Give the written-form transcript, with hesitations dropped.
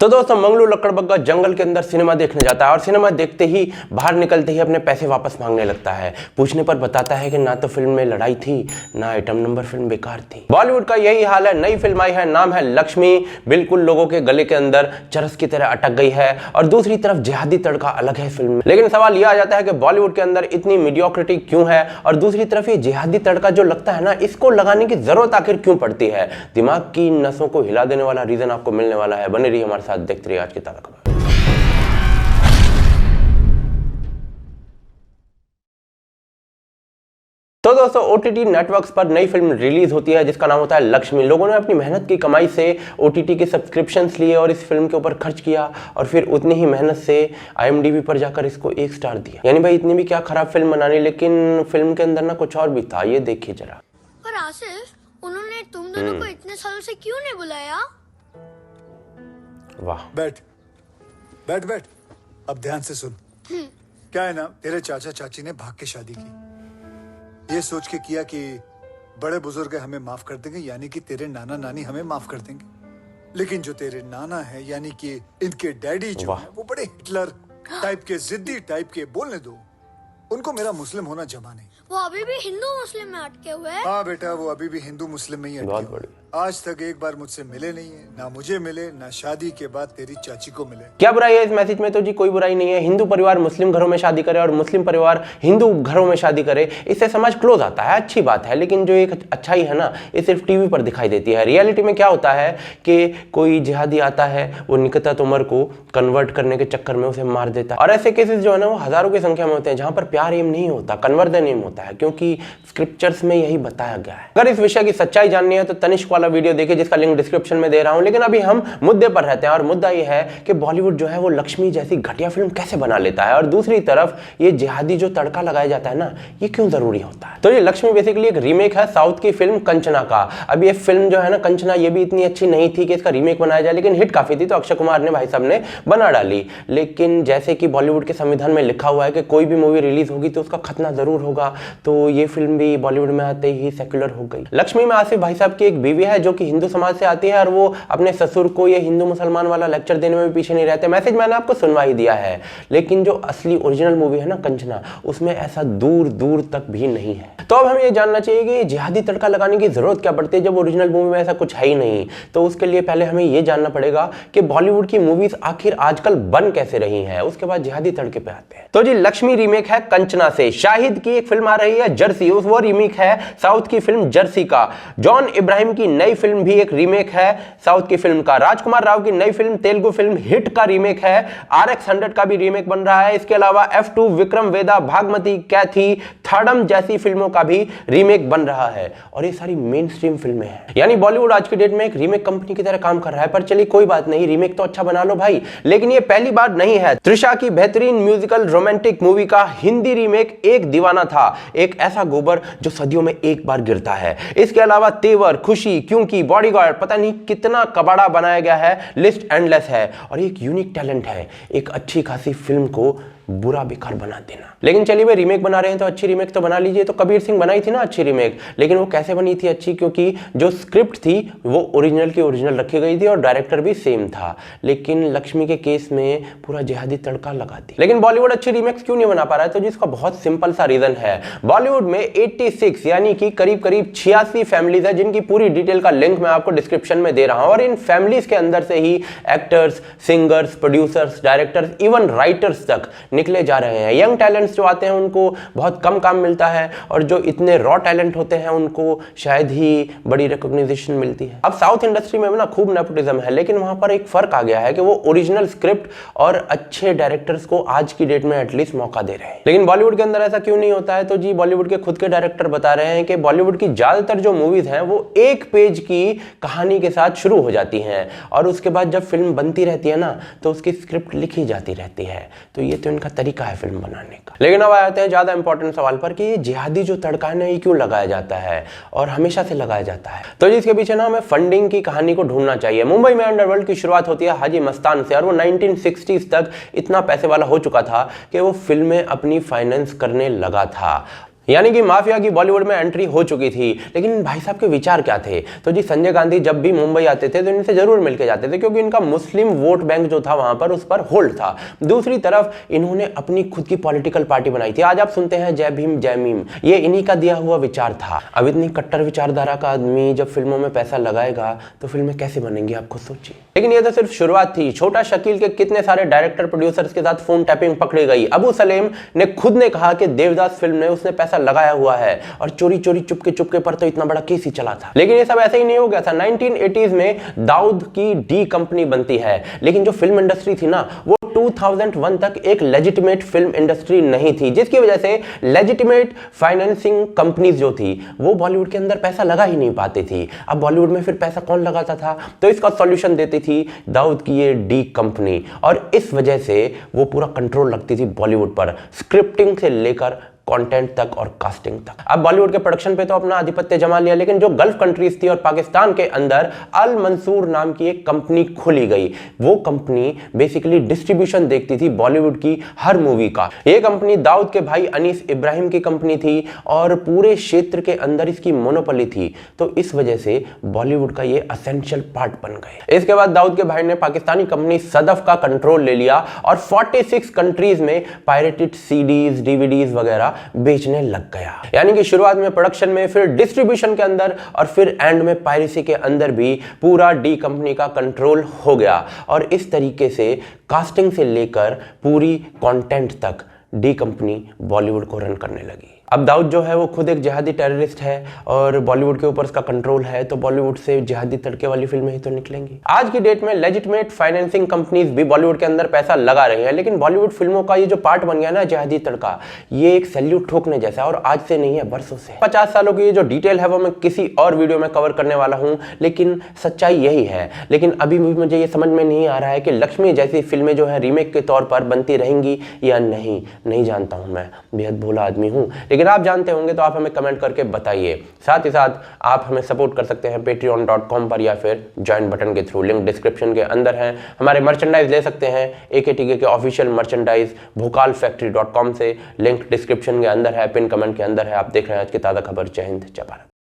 तो दोस्तों मंगलू लकड़बग्गा जंगल के अंदर सिनेमा देखने जाता है और सिनेमा देखते ही बाहर निकलते ही अपने पैसे वापस मांगने लगता है। पूछने पर बताता है कि ना तो फिल्म में लड़ाई थी ना आइटम नंबर, फिल्म बेकार थी। बॉलीवुड का यही हाल है। नई फिल्म आई है, नाम है लक्ष्मी, बिल्कुल लोगों के गले के अंदर चरस की तरह अटक गई है और दूसरी तरफ जिहादी तड़का अलग है फिल्म में। लेकिन सवाल यह आ जाता है कि बॉलीवुड के अंदर इतनी मीडियोक्रिटी क्यों है और दूसरी तरफ ये जिहादी तड़का जो लगता है ना, इसको लगाने की जरूरत आखिर क्यों पड़ती है। दिमाग की नसों को हिला देने वाला रीजन आपको मिलने वाला है। बने रहिए हमारे साथ, देखते रहिए आज की ताज़ा खबर। तो दोस्तों ओटीटी नेटवर्क्स पर नई फिल्म रिलीज होती है जिसका नाम होता है लक्ष्मी। लोगों ने अपनी मेहनत की कमाई से ओटीटी के सब्सक्रिप्शंस लिए और इस फिल्म के ऊपर खर्च किया और फिर उतनी ही मेहनत से IMDb पर जाकर इसको 1 स्टार दिया। यानी भाई इतनी भी क्या खराब फिल्म बनानी, लेकिन फिल्म के अंदर ना कुछ और भी था। ये देखिए जरा। पर आसिफ, उन्होंने तुम दोनों को इतने सालों से क्यों नहीं बुलाया? वाह। बैठ बैठ बैठ, अब ध्यान से सुन। क्या है ना, तेरे चाचा चाची ने भाग के शादी की, ये सोच के किया कि बड़े बुजुर्ग हमें माफ कर देंगे, यानी कि तेरे नाना नानी हमें माफ कर देंगे। लेकिन जो तेरे नाना है यानी कि इनके डैडी जो है, वो बड़े हिटलर टाइप के, जिद्दी टाइप के। बोलने दो, उनको मेरा मुस्लिम होना जमा नहीं। वो अभी भी हिंदू मुस्लिम में अटके हुए हैं। हाँ बेटा, वो अभी भी हिंदू मुस्लिम में ही अटके हुए हैं। आज तक एक बार मुझसे मिले नहीं है, ना मुझे मिले, ना शादी के बाद तेरी चाची को मिले। क्या बुराई है इस मैसेज में? तो जी कोई बुराई नहीं है। हिंदू परिवार मुस्लिम घरों में शादी करे और मुस्लिम परिवार हिंदू घरों में शादी करे, इससे समाज क्लोज आता है, अच्छी बात है। लेकिन जो एक अच्छाई है ना, ये सिर्फ टीवी पर दिखाई देती है। रियलिटी में क्या होता है कि कोई जिहादी आता है, वो निकतत उमर को कन्वर्ट करने के चक्कर में उसे मार देता है। और ऐसे केसेस जो है ना, वो हजारों की संख्या में होते हैं जहां पर प्यार एम नहीं होता, कन्वर्जन एम होता है, क्योंकि स्क्रिप्चर्स में यही बताया गया है। अगर इस विषय की सच्चाई जाननी है तो तनिष्क वाला वीडियो देखिए जिसका लिंक डिस्क्रिप्शन में दे रहा हूं। लेकिन अभी हम मुद्दे पर रहते हैं और मुद्दा यह है कि बॉलीवुड जो है वो लक्ष्मी जैसी घटिया फिल्म कैसे बना लेता है और दूसरी तरफ ये जिहादी जो तड़का लगाया जाता है ना, ये क्यों जरूरी होता है। तो ये लक्ष्मी बेसिकली एक रीमेक है साउथ की फिल्म कंचना का। अब ये फिल्म जो है ना कंचना, ये भी इतनी अच्छी नहीं थी कि इसका रीमेक बनाया जाए, लेकिन हिट काफी थी तो अक्षय कुमार ने, भाई साहब ने बना डाली। लेकिन जैसे कि बॉलीवुड के संविधान में लिखा हुआ है कि कोई भी मूवी रिलीज होगी तो उसका खतना जरूर होगा, तो ये फिल्म भी बॉलीवुड में आते ही सेक्युलर हो गई। लक्ष्मी में आसिफ भाई साहब की एक बीवी है जो कि हिंदू समाज से आती है और वो अपने ससुर को ये हिंदू मुसलमान वाला लेक्चर देने में भी पीछे नहीं रहते। मैसेज मैंने आपको सुनवा ही दिया है, लेकिन जो असली ओरिजिनल मूवी है ना कंचना, उसमें ऐसा दूर दूर तक भी नहीं है। तो अब हमें ये जानना चाहिए कि जिहादी तड़का लगाने की जरूरत क्या पड़ती है जब ओरिजिनल मूवी में ऐसा कुछ है ही नहीं। तो उसके लिए पहले हमें ये जानना पड़ेगा कि बॉलीवुड की मूवीज आखिर आजकल बन कैसे रही हैं, उसके बाद जिहादी तड़के पे आते हैं। तो जी लक्ष्मी रीमेक है कंचना से। शाहिद की एक फिल्म आ रही है जर्सी, उस वो रीमेक है साउथ की फिल्म जर्सी का। जॉन इब्राहिम की नई फिल्म भी एक रीमेक है साउथ की फिल्म का। राजकुमार राव की नई फिल्म तेलुगु फिल्म हिट का रीमेक है। RX 100 का भी रीमेक बन रहा है। इसके अलावा F2, विक्रम वेदा, भागमती, कैथी, थर्डम जैसी फिल्मों का भी रीमेक बन रहा है और ये सारी मेन स्ट्रीम फिल्में हैं। यानी बॉलीवुड आज की डेट में एक रीमेक कंपनी की तरह काम कर रहा है। पर चलिए कोई बात नहीं, रीमेक तो अच्छा बना लो भाई, लेकिन ये पहली बार नहीं है। त्रिशा की बेहतरीन म्यूजिकल रोमांटिक मूवी का हिंदी रीमेक एक दीवाना था, एक ऐसा गोबर जो सदियों में एक बार गिरता है। इसके अलावा तेवर, खुशी, क्योंकि, बॉडीगार्ड, पता नहीं कितना कबाड़ा बनाया गया है, लिस्ट एंडलेस है। और एक यूनिक टैलेंट है एक अच्छी खासी फिल्म को बुरा बेकार बना देना। लेकिन चलिए वे रीमेक बना रहे हैं तो अच्छी रीमेक तो बना लीजिए। तो कबीर सिंह बनाई थी ना अच्छी रीमेक, लेकिन वो कैसे बनी थी अच्छी? क्योंकि जो स्क्रिप्ट थी वो ओरिजिनल की ओरिजिनल रखी गई थी और डायरेक्टर भी सेम था। लेकिन लक्ष्मी के केस में पूरा जिहादी तड़का लगा दी। लेकिन बॉलीवुड अच्छी रीमेक्स क्यों नहीं बना पा रहा है? तो जिसका बहुत सिंपल सा रीजन है। बॉलीवुड में 86 यानी कि करीब करीब 86 फैमिलीज है जिनकी पूरी डिटेल का लिंक मैं आपको डिस्क्रिप्शन में दे रहा हूं। और इन फैमिलीज के अंदर से ही actors, singers, producers, directors, even writers तक निकले जा रहे हैं। यंग टैलेंट्स जो आते हैं उनको बहुत कम काम मिलता है और जो इतने रॉ टैलेंट होते हैं उनको शायद ही बड़ी रिकॉग्निशन मिलती है। अब साउथ इंडस्ट्री में ना खूब नेपोटिज्म है, लेकिन वहां पर एक फर्क आ गया है कि वो ओरिजिनल स्क्रिप्ट और अच्छे डायरेक्टर्स को आज की डेट में एटलीस्ट मौका दे रहे हैं। लेकिन बॉलीवुड के अंदर ऐसा क्यों नहीं होता है? तो जी बॉलीवुड के खुद के डायरेक्टर बता रहे हैं कि बॉलीवुड की ज्यादातर जो मूवीज हैं वो एक पेज की कहानी के साथ शुरू हो जाती हैं और उसके बाद जब फिल्म बनती रहती है ना तो उसकी स्क्रिप्ट लिखी जाती रहती है। तो ये तो इनका तरीका है फिल्म बनाने का। लेकिन अब आते हैं ज्यादा इंपॉर्टेंट सवाल पर कि ये जिहादी जो तड़का है ये क्यों लगाया जाता है और हमेशा से लगाया जाता है। तो इसके पीछे ना हमें फंडिंग की कहानी को ढूंढना चाहिए। मुंबई में अंडरवर्ल्ड की शुरुआत होती है हाजी मस्तान से और वो 1960s तक इतना पैसे वाला हो चुका था कि वो फिल्में अपनी फाइनेंस करने लगा था। यानी कि माफिया की बॉलीवुड में एंट्री हो चुकी थी। लेकिन भाई साहब के विचार क्या थे? तो जी संजय गांधी जब भी मुंबई आते थे तो इनसे जरूर मिलके जाते थे, क्योंकि इनका मुस्लिम वोट बैंक जो था वहां पर उस पर होल्ड था। दूसरी तरफ इन्होंने अपनी खुद की पॉलिटिकल पार्टी बनाई थी। आज आप सुनते हैं जय भीम जय मीम, ये इन्हीं का दिया हुआ विचार था। अब इतनी कट्टर विचारधारा का आदमी जब फिल्मों में पैसा लगाएगा तो फिल्में कैसे बनेंगी, आप खुद सोचिए। लेकिन ये तो सिर्फ शुरुआत थी। छोटा शकील के कितने सारे डायरेक्टर प्रोड्यूसर्स के साथ फोन टैपिंग पकड़ी गई। अबू सलेम ने खुद ने कहा कि देवदास फिल्म में उसने पैसा लगाया हुआ है और चोरी चोरी चुपके पर तो इतना बड़ा केस ही चला था। लेकिन ये सब ऐसे ही नहीं हो गया था। 1980s में दाऊद की डी कंपनी बनती है, लेकिन जो फिल्म इंडस्ट्री थी ना वो 2001 तक एक लेजिटिमेट फिल्म इंडस्ट्री नहीं थी, जिसकी वजह से लेजिटिमेट फाइनेंसिंग कंपनीज जो थी वो बॉलीवुड के अंदर पैसा लगा ही नहीं पाती थी। अब बॉलीवुड में फिर पैसा कौन लगाता था? तो इसका सॉल्यूशन देती थी दाऊद की ये डी कंपनी, और इस वजह से वो पूरा कंट्रोल रखती थी बॉलीवुड पर, स्क्रिप्टिंग से लेकर कंटेंट तक और कास्टिंग तक। अब बॉलीवुड के प्रोडक्शन पे तो अपना आधिपत्य जमा लिया, लेकिन जो गल्फ कंट्रीज थी और पाकिस्तान के अंदर अल मंसूर नाम की एक कंपनी खोली गई। वो कंपनी बेसिकली डिस्ट्रीब्यूशन देखती थी बॉलीवुड की हर मूवी का। ये कंपनी दाऊद के भाई अनीस इब्राहिम की कंपनी थी और पूरे क्षेत्र के अंदर इसकी मोनोपोली थी। तो इस वजह से बॉलीवुड का ये असेंशियल पार्ट बन गए। इसके बाद दाऊद के भाई ने पाकिस्तानी कंपनी सदफ का कंट्रोल ले लिया और 46 कंट्रीज में पायरेटेड सीडीज डीवीडीज वगैरह बेचने लग गया। यानी कि शुरुआत में प्रोडक्शन में, फिर डिस्ट्रीब्यूशन के अंदर और फिर एंड में पायरेसी के अंदर भी पूरा डी कंपनी का कंट्रोल हो गया। और इस तरीके से कास्टिंग से लेकर पूरी कंटेंट तक डी कंपनी बॉलीवुड को रन करने लगी। अब दाऊद जो है वो खुद एक जिहादी टेररिस्ट है और बॉलीवुड के ऊपर उसका कंट्रोल है, तो बॉलीवुड से जिहादी तड़के वाली फिल्में ही तो निकलेंगी। आज की डेट में लेजिटिमेट फाइनेंसिंग कंपनीज भी बॉलीवुड के अंदर पैसा लगा रही हैं, लेकिन बॉलीवुड फिल्मों का ये जो पार्ट बन गया ना जिहादी तड़का, ये एक सैल्यूट ठोकने जैसा है। और आज से नहीं है, बरसों से। 50 सालों की ये जो डिटेल है वो मैं किसी और वीडियो में कवर करने वाला हूं, लेकिन सच्चाई यही है। लेकिन अभी भी मुझे ये समझ में नहीं आ रहा है कि लक्ष्मी जैसी फिल्में जो है रीमेक के तौर पर बनती रहेंगी या नहीं जानता हूं। मैं बेहद भोला आदमी हूं, लेकिन आप जानते होंगे तो आप हमें कमेंट करके बताइए। साथ ही साथ आप हमें सपोर्ट कर सकते हैं patreon.com पर या फिर ज्वाइन बटन के थ्रू, लिंक डिस्क्रिप्शन के अंदर है। हमारे मर्चेंडाइज ले सकते हैं AKTK के ऑफिशियल मर्चेंडाइज भोकालफैक्ट्री.com से, लिंक डिस्क्रिप्शन के अंदर है, पिन कमेंट के अंदर है। आप देख रहे हैं आज की ताज़ा खबर। जय हिंद, जय भारत।